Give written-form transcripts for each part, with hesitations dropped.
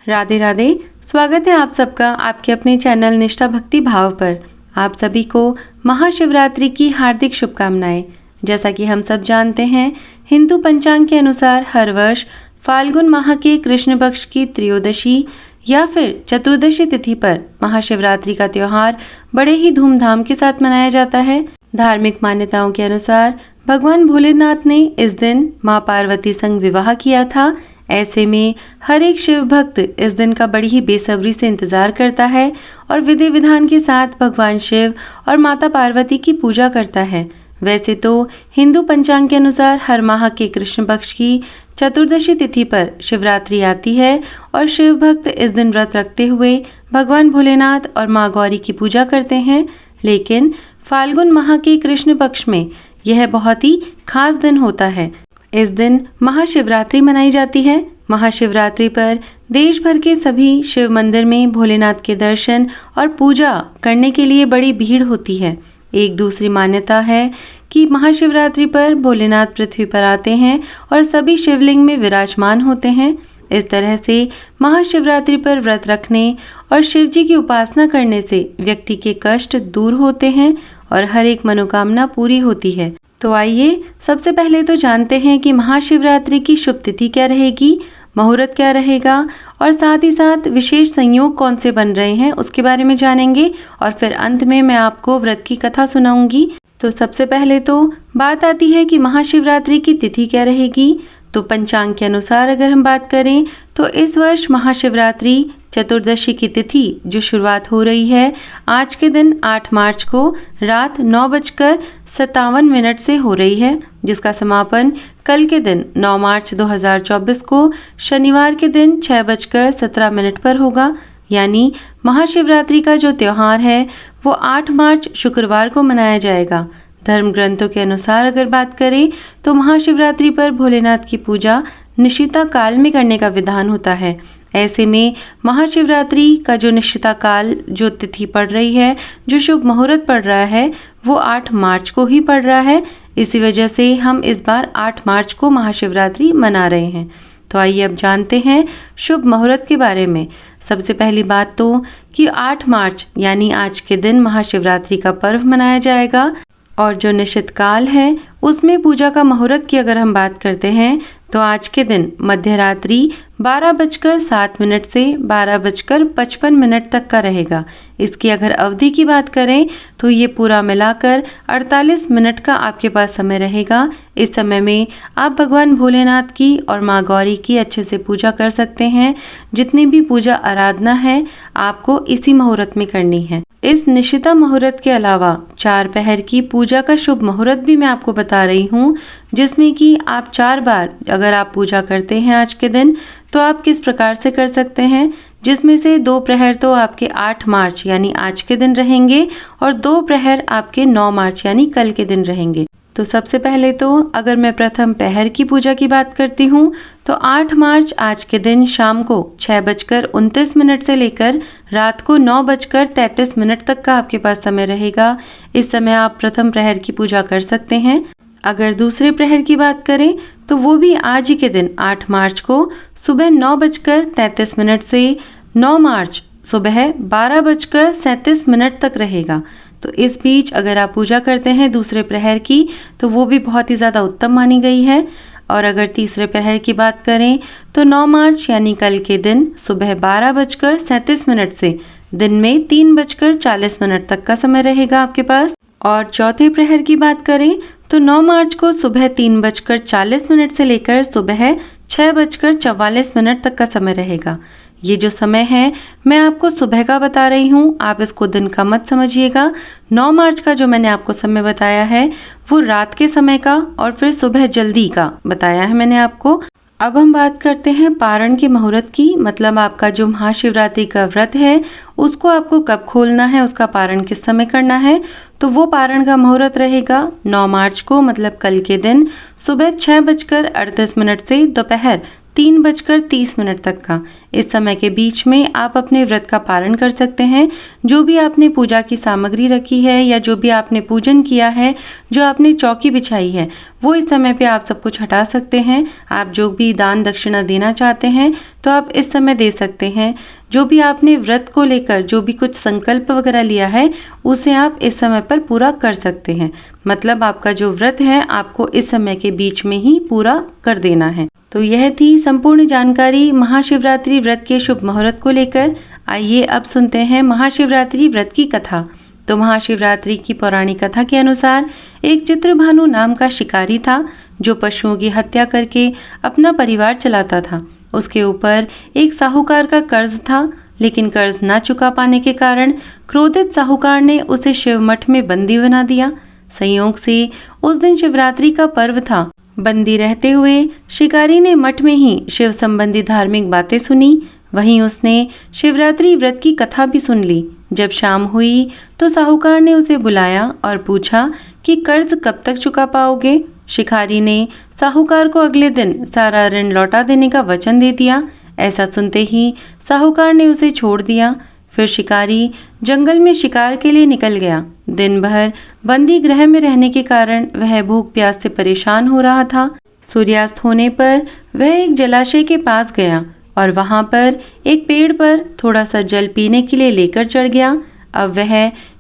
राधे राधे। स्वागत है आप सबका आपके अपने चैनल निष्ठा भक्ति भाव पर। आप सभी को महाशिवरात्रि की हार्दिक शुभकामनाएं। जैसा कि हम सब जानते हैं, हिंदू पंचांग के अनुसार हर वर्ष फाल्गुन माह के कृष्ण पक्ष की त्रयोदशी या फिर चतुर्दशी तिथि पर महाशिवरात्रि का त्योहार बड़े ही धूमधाम के साथ मनाया जाता है। धार्मिक मान्यताओं के अनुसार भगवान भोलेनाथ ने इस दिन मां पार्वती संग विवाह किया था। ऐसे में हर एक शिव भक्त इस दिन का बड़ी ही बेसब्री से इंतजार करता है और विधि विधान के साथ भगवान शिव और माता पार्वती की पूजा करता है। वैसे तो हिंदू पंचांग के अनुसार हर माह के कृष्ण पक्ष की चतुर्दशी तिथि पर शिवरात्रि आती है और शिव भक्त इस दिन व्रत रखते हुए भगवान भोलेनाथ और माँ गौरी की पूजा करते हैं। लेकिन फाल्गुन माह के कृष्ण पक्ष में यह बहुत ही खास दिन होता है। इस दिन महाशिवरात्रि मनाई जाती है। महाशिवरात्रि पर देश भर के सभी शिव मंदिर में भोलेनाथ के दर्शन और पूजा करने के लिए बड़ी भीड़ होती है। एक दूसरी मान्यता है कि महाशिवरात्रि पर भोलेनाथ पृथ्वी पर आते हैं और सभी शिवलिंग में विराजमान होते हैं। इस तरह से महाशिवरात्रि पर व्रत रखने और शिव जी की उपासना करने से व्यक्ति के कष्ट दूर होते हैं और हर एक मनोकामना पूरी होती है। तो आइए सबसे पहले तो जानते हैं कि महाशिवरात्रि की शुभ तिथि क्या रहेगी, मुहूर्त क्या रहेगा और साथ ही साथ विशेष संयोग कौन से बन रहे हैं उसके बारे में जानेंगे और फिर अंत में मैं आपको व्रत की कथा सुनाऊंगी। तो सबसे पहले तो बात आती है कि महाशिवरात्रि की तिथि क्या रहेगी। तो पंचांग के अनुसार अगर हम बात करें तो इस वर्ष महाशिवरात्रि चतुर्दशी की तिथि जो शुरुआत हो रही है आज के दिन 8 मार्च को रात 9:57 से हो रही है, जिसका समापन कल के दिन 9 मार्च 2024 को शनिवार के दिन 6:17 पर होगा। यानी महाशिवरात्रि का जो त्योहार है वो 8 मार्च शुक्रवार को मनाया जाएगा। धर्म ग्रंथों के अनुसार अगर बात करें तो महाशिवरात्रि पर भोलेनाथ की पूजा निशिता काल में करने का विधान होता है। ऐसे में महाशिवरात्रि का जो निशिता काल जो तिथि पड़ रही है, जो शुभ मुहूर्त पड़ रहा है वो 8 मार्च को ही पड़ रहा है। इसी वजह से हम इस बार 8 मार्च को महाशिवरात्रि मना रहे हैं। तो आइए अब जानते हैं शुभ मुहूर्त के बारे में। सबसे पहली बात तो कि 8 मार्च यानी आज के दिन महाशिवरात्रि का पर्व मनाया जाएगा और जो निश्चित काल है उसमें पूजा का मुहूर्त की अगर हम बात करते हैं तो आज के दिन मध्य रात्रि 12:07 से 12:55 तक का रहेगा। इसकी अगर अवधि की बात करें तो ये पूरा मिलाकर 48 मिनट का आपके पास समय रहेगा। इस समय में आप भगवान भोलेनाथ की और माँ गौरी की अच्छे से पूजा कर सकते हैं। जितनी भी पूजा आराधना है आपको इसी मुहूर्त में करनी है। इस निशिता मुहूर्त के अलावा 4 पहर की पूजा का शुभ मुहूर्त भी मैं आपको बता रही हूँ, जिसमें कि आप 4 बार अगर आप पूजा करते हैं आज के दिन तो आप किस प्रकार से कर सकते हैं, जिसमें से 2 प्रहर तो आपके 8 मार्च यानी आज के दिन रहेंगे और 2 प्रहर आपके 9 मार्च यानी कल के दिन रहेंगे। तो सबसे पहले तो अगर मैं प्रथम पहर की पूजा की बात करती हूँ तो 8 मार्च आज के दिन शाम को 6:29 से लेकर रात को 9:33 तक का आपके पास समय रहेगा। इस समय आप प्रथम प्रहर की पूजा कर सकते हैं। अगर दूसरे प्रहर की बात करें तो वो भी आज ही के दिन 8 मार्च को सुबह 9:33 से 9 मार्च सुबह 12:37 तक रहेगा। तो इस बीच अगर आप पूजा करते हैं दूसरे प्रहर की तो वो भी बहुत ही ज़्यादा उत्तम मानी गई है। और अगर तीसरे प्रहर की बात करें तो 9 मार्च यानी कल के दिन सुबह 12:37 से दिन में 3:40 तक का समय रहेगा आपके पास। और चौथे प्रहर की बात करें तो 9 मार्च को सुबह 3:40 से लेकर सुबह 6:44 तक का समय रहेगा। ये जो समय है मैं आपको सुबह का बता रही हूँ, आप इसको दिन का मत समझिएगा। 9 मार्च का जो मैंने आपको समय बताया है वो रात के समय का और फिर सुबह जल्दी का बताया है मैंने आपको। अब हम बात करते हैं पारण के मुहूर्त की, मतलब आपका जो महाशिवरात्रि का व्रत है उसको आपको कब खोलना है, उसका पारण किस समय करना है। तो वो पारण का मुहूर्त रहेगा 9 मार्च को, मतलब कल के दिन सुबह 6:38 से दोपहर 3:30 तक का। इस समय के बीच में आप अपने व्रत का पालन कर सकते हैं। जो भी आपने पूजा की सामग्री रखी है या जो भी आपने पूजन किया है, जो आपने चौकी बिछाई है, वो इस समय पे आप सब कुछ हटा सकते हैं। आप जो भी दान दक्षिणा देना चाहते हैं तो आप इस समय दे सकते हैं। जो भी आपने व्रत को लेकर जो भी कुछ संकल्प वगैरह लिया है उसे आप इस समय पर पूरा कर सकते हैं। मतलब आपका जो व्रत है आपको इस समय के बीच में ही पूरा कर देना है। तो यह थी संपूर्ण जानकारी महाशिवरात्रि व्रत के शुभ मुहूर्त को लेकर। आइए अब सुनते हैं महाशिवरात्रि व्रत की कथा। तो महाशिवरात्रि की पौराणिक कथा के अनुसार एक चित्रभानु नाम का शिकारी था जो पशुओं की हत्या करके अपना परिवार चलाता था। उसके ऊपर एक साहूकार का कर्ज था, लेकिन कर्ज न चुका पाने के कारण क्रोधित साहूकार ने उसे शिव मठ में बंदी बना दिया। संयोग से उस दिन शिवरात्रि का पर्व था। बंदी रहते हुए शिकारी ने मठ में ही शिव संबंधी धार्मिक बातें सुनी। वहीं उसने शिवरात्रि व्रत की कथा भी सुन ली। जब शाम हुई तो साहूकार ने उसे बुलाया और पूछा कि कर्ज कब तक चुका पाओगे। शिकारी ने साहूकार को अगले दिन सारा ऋण लौटा देने का वचन दे दिया। ऐसा सुनते ही साहूकार ने उसे छोड़ दिया। फिर शिकारी जंगल में शिकार के लिए निकल गया। दिन भर बंदी गृह में रहने के कारण वह भूख प्यास से परेशान हो रहा था। सूर्यास्त होने पर वह एक जलाशय के पास गया और वहां पर एक पेड़ पर थोड़ा सा जल पीने के लिए लेकर चढ़ गया। अब वह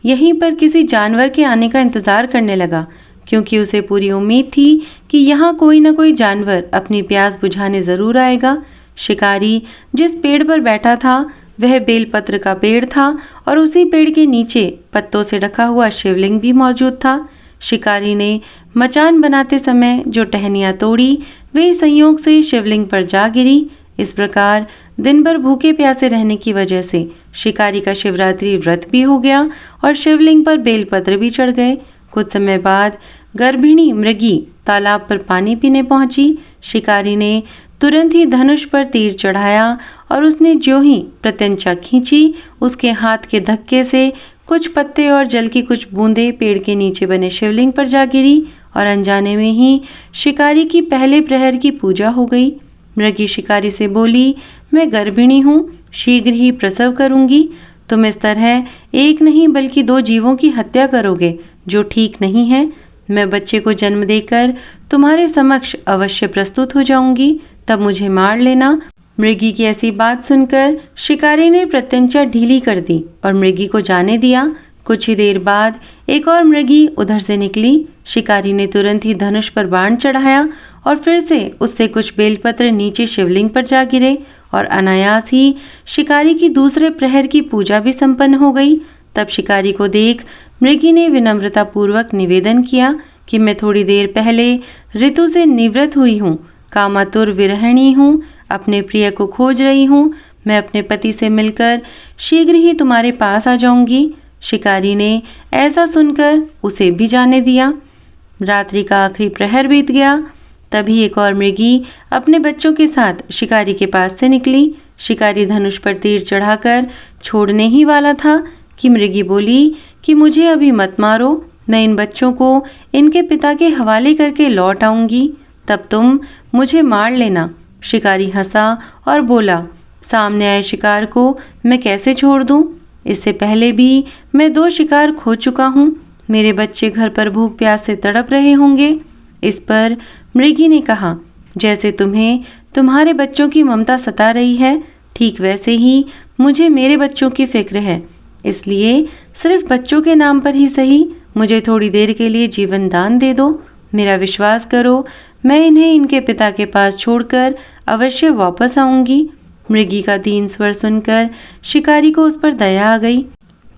यहीं पर किसी जानवर के आने का इंतजार करने लगा, क्योंकि उसे पूरी उम्मीद थी कि यहाँ कोई न कोई जानवर अपनी प्यास बुझाने जरूर आएगा। शिकारी जिस पेड़ पर बैठा था वह बेलपत्र का पेड़ था और उसी पेड़ के नीचे पत्तों से ढका हुआ शिवलिंग भी मौजूद था। शिकारी ने मचान बनाते समय जो टहनियाँ तोड़ी वे संयोग से शिवलिंग पर जा गिरी। इस प्रकार दिन भर भूखे प्यासे रहने की वजह से शिकारी का शिवरात्रि व्रत भी हो गया और शिवलिंग पर बेलपत्र भी चढ़ गए। कुछ समय बाद गर्भिणी मृगी तालाब पर पानी पीने पहुंची। शिकारी ने तुरंत ही धनुष पर तीर चढ़ाया और उसने ज्यों ही प्रत्यंचा खींची, उसके हाथ के धक्के से कुछ पत्ते और जल की कुछ बूंदें पेड़ के नीचे बने शिवलिंग पर जा गिरी और अनजाने में ही शिकारी की पहले प्रहर की पूजा हो गई। मृगी शिकारी से बोली, मैं गर्भिणी हूँ, शीघ्र ही प्रसव करूंगी। तुम इस तरह एक नहीं बल्कि 2 जीवों की हत्या करोगे, जो ठीक नहीं है। मैं बच्चे को जन्म देकर तुम्हारे समक्ष अवश्य प्रस्तुत हो जाऊंगी, तब मुझे मार लेना। मृगी की ऐसी बात सुनकर शिकारी ने प्रत्यंचा ढीली कर दी और मृगी को जाने दिया। कुछ ही देर बाद एक और मृगी उधर से निकली। शिकारी ने तुरंत ही धनुष पर बाण चढ़ाया और फिर से उससे कुछ बेलपत्र नीचे शिवलिंग पर जा गिरे और अनायास ही शिकारी की दूसरे प्रहर की पूजा भी संपन्न हो गई। तब शिकारी को देख मृगी ने विनम्रता पूर्वक निवेदन किया कि मैं थोड़ी देर पहले ऋतु से निवृत्त हुई हूँ, कामातुर विरहिणी हूँ, अपने प्रिय को खोज रही हूँ। मैं अपने पति से मिलकर शीघ्र ही तुम्हारे पास आ जाऊंगी। शिकारी ने ऐसा सुनकर उसे भी जाने दिया। रात्रि का आखिरी प्रहर बीत गया। तभी एक और मृगी अपने बच्चों के साथ शिकारी के पास से निकली। शिकारी धनुष पर तीर चढ़ाकर छोड़ने ही वाला था कि मृगी बोली कि मुझे अभी मत मारो, मैं इन बच्चों को इनके पिता के हवाले करके लौट आऊंगी, तब तुम मुझे मार लेना। शिकारी हंसा और बोला, सामने आए शिकार को मैं कैसे छोड़ दूं? इससे पहले भी मैं 2 शिकार खो चुका हूं। मेरे बच्चे घर पर भूख प्यास से तड़प रहे होंगे। इस पर मृगी ने कहा, जैसे तुम्हें तुम्हारे बच्चों की ममता सता रही है, ठीक वैसे ही मुझे मेरे बच्चों की फिक्र है। इसलिए सिर्फ बच्चों के नाम पर ही सही मुझे थोड़ी देर के लिए जीवन दान दे दो। मेरा विश्वास करो, मैं इन्हें इनके पिता के पास छोड़कर अवश्य वापस आऊंगी। मृगी का दीन स्वर सुनकर शिकारी को उस पर दया आ गई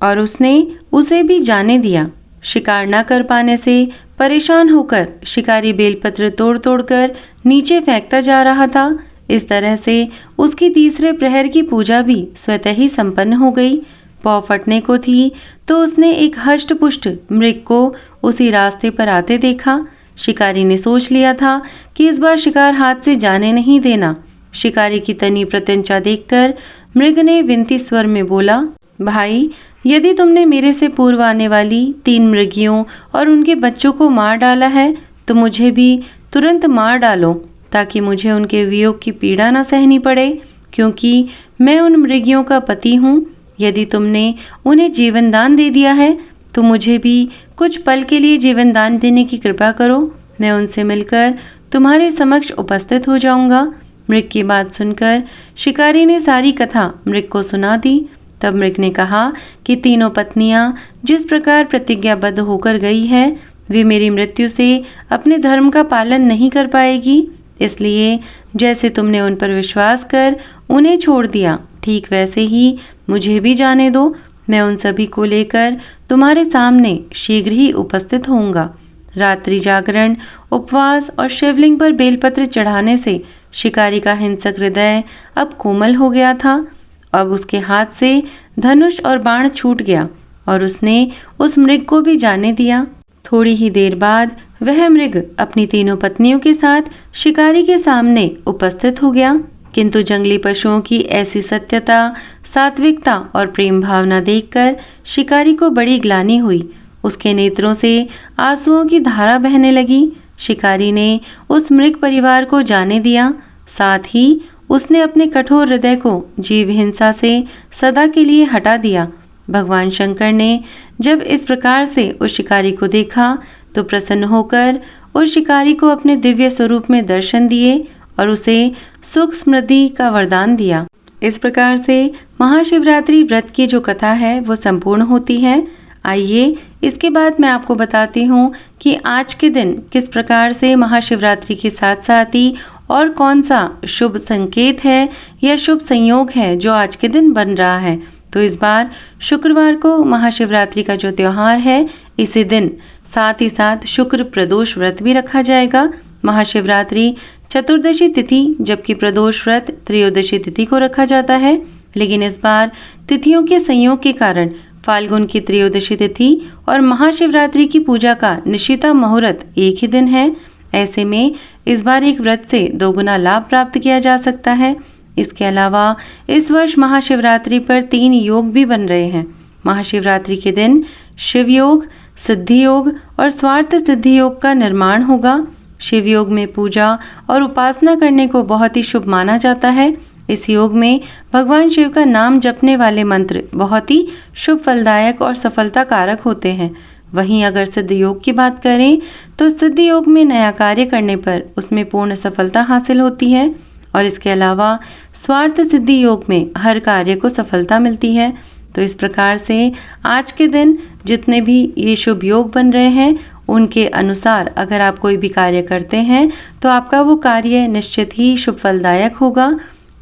और उसने उसे भी जाने दिया। शिकार न कर पाने से परेशान होकर शिकारी बेलपत्र तोड़ तोड़कर नीचे फेंकता जा रहा था। इस तरह से उसकी तीसरे प्रहर की पूजा भी स्वतः ही संपन्न हो गई। पौ फटने को थी तो उसने एक हष्ट-पुष्ट मृग को उसी रास्ते पर आते देखा। शिकारी ने सोच लिया था कि इस बार शिकार हाथ से जाने नहीं देना। शिकारी की तनी प्रत्यंचा देखकर मृग ने विनती स्वर में बोला, भाई, यदि तुमने मेरे से पूर्व आने वाली 3 मृगियों और उनके बच्चों को मार डाला है तो मुझे भी तुरंत मार डालो, ताकि मुझे उनके वियोग की पीड़ा न सहनी पड़े। क्योंकि मैं उन मृगियों का पति हूँ। यदि तुमने उन्हें जीवन दान दे दिया है तो मुझे भी कुछ पल के लिए जीवन दान देने की कृपा करो। मैं उनसे मिलकर तुम्हारे समक्ष उपस्थित हो जाऊंगा। मृग की बात सुनकर शिकारी ने सारी कथा मृग को सुना दी। तब मृग ने कहा कि तीनों पत्नियां जिस प्रकार प्रतिज्ञाबद्ध होकर गई है वे मेरी मृत्यु से अपने धर्म का पालन नहीं कर पाएगी, इसलिए जैसे तुमने उन पर विश्वास कर उन्हें छोड़ दिया ठीक वैसे ही मुझे भी जाने दो। मैं उन सभी को लेकर तुम्हारे सामने शीघ्र ही उपस्थित होऊंगा। रात्रि जागरण, उपवास और शिवलिंग पर बेलपत्र चढ़ाने से शिकारी का हिंसक हृदय अब कोमल हो गया था। अब उसके हाथ से धनुष और बाण छूट गया और उसने उस मृग को भी जाने दिया। थोड़ी ही देर बाद वह मृग अपनी तीनों पत्नियों के साथ शिकारी के सामने उपस्थित हो गया, किंतु जंगली पशुओं की ऐसी सत्यता, सात्विकता और प्रेम भावना देखकर शिकारी को बड़ी ग्लानि हुई। उसके नेत्रों से आंसुओं की धारा बहने लगी। शिकारी ने उस मृग परिवार को जाने दिया, साथ ही उसने अपने कठोर हृदय को जीव हिंसा से सदा के लिए हटा दिया। भगवान शंकर ने जब इस प्रकार से उस शिकारी को देखा तो प्रसन्न होकर उस शिकारी को अपने दिव्य स्वरूप में दर्शन दिए और उसे सुख समृद्धि का वरदान दिया। इस प्रकार से महाशिवरात्रि व्रत की जो कथा है वो संपूर्ण होती है। आइए इसके बाद मैं आपको बताती हूँ कि आज के दिन किस प्रकार से महाशिवरात्रि के साथ साथ ही और कौन सा शुभ संकेत है या शुभ संयोग है जो आज के दिन बन रहा है। तो इस बार शुक्रवार को महाशिवरात्रि का जो त्योहार है इसी दिन साथ ही साथ शुक्र प्रदोष व्रत भी रखा जाएगा। महाशिवरात्रि चतुर्दशी तिथि जबकि प्रदोष व्रत त्रयोदशी तिथि को रखा जाता है, लेकिन इस बार तिथियों के संयोग के कारण फाल्गुन की त्रयोदशी तिथि और महाशिवरात्रि की पूजा का निशिता मुहूर्त एक ही दिन है। ऐसे में इस बार एक व्रत से दोगुना लाभ प्राप्त किया जा सकता है। इसके अलावा इस वर्ष महाशिवरात्रि पर 3 योग भी बन रहे हैं। महाशिवरात्रि के दिन शिव योग, सिद्धि योग और स्वार्थ सिद्धि योग का निर्माण होगा। शिव योग में पूजा और उपासना करने को बहुत ही शुभ माना जाता है। इस योग में भगवान शिव का नाम जपने वाले मंत्र बहुत ही शुभ फलदायक और सफलता कारक होते हैं। वहीं अगर सिद्ध योग की बात करें तो सिद्ध योग में नया कार्य करने पर उसमें पूर्ण सफलता हासिल होती है और इसके अलावा स्वार्थ सिद्धि योग में हर कार्य को सफलता मिलती है। तो इस प्रकार से आज के दिन जितने भी ये शुभ योग बन रहे हैं उनके अनुसार अगर आप कोई भी कार्य करते हैं तो आपका वो कार्य निश्चित ही शुभ फलदायक होगा।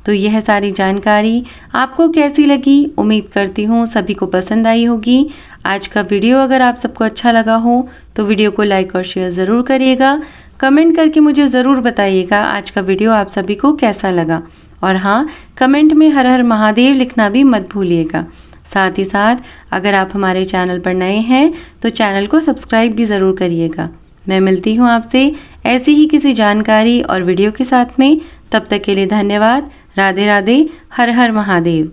तो यह सारी जानकारी आपको कैसी लगी? उम्मीद करती हूँ सभी को पसंद आई होगी। आज का वीडियो अगर आप सबको अच्छा लगा हो तो वीडियो को लाइक और शेयर ज़रूर करिएगा। कमेंट करके मुझे ज़रूर बताइएगा आज का वीडियो आप सभी को कैसा लगा। और हाँ, कमेंट में हर हर महादेव लिखना भी मत भूलिएगा। साथ ही साथ अगर आप हमारे चैनल पर नए हैं तो चैनल को सब्सक्राइब भी ज़रूर करिएगा। मैं मिलती हूँ आपसे ऐसी ही किसी जानकारी और वीडियो के साथ में। तब तक के लिए धन्यवाद। राधे राधे। हर हर महादेव।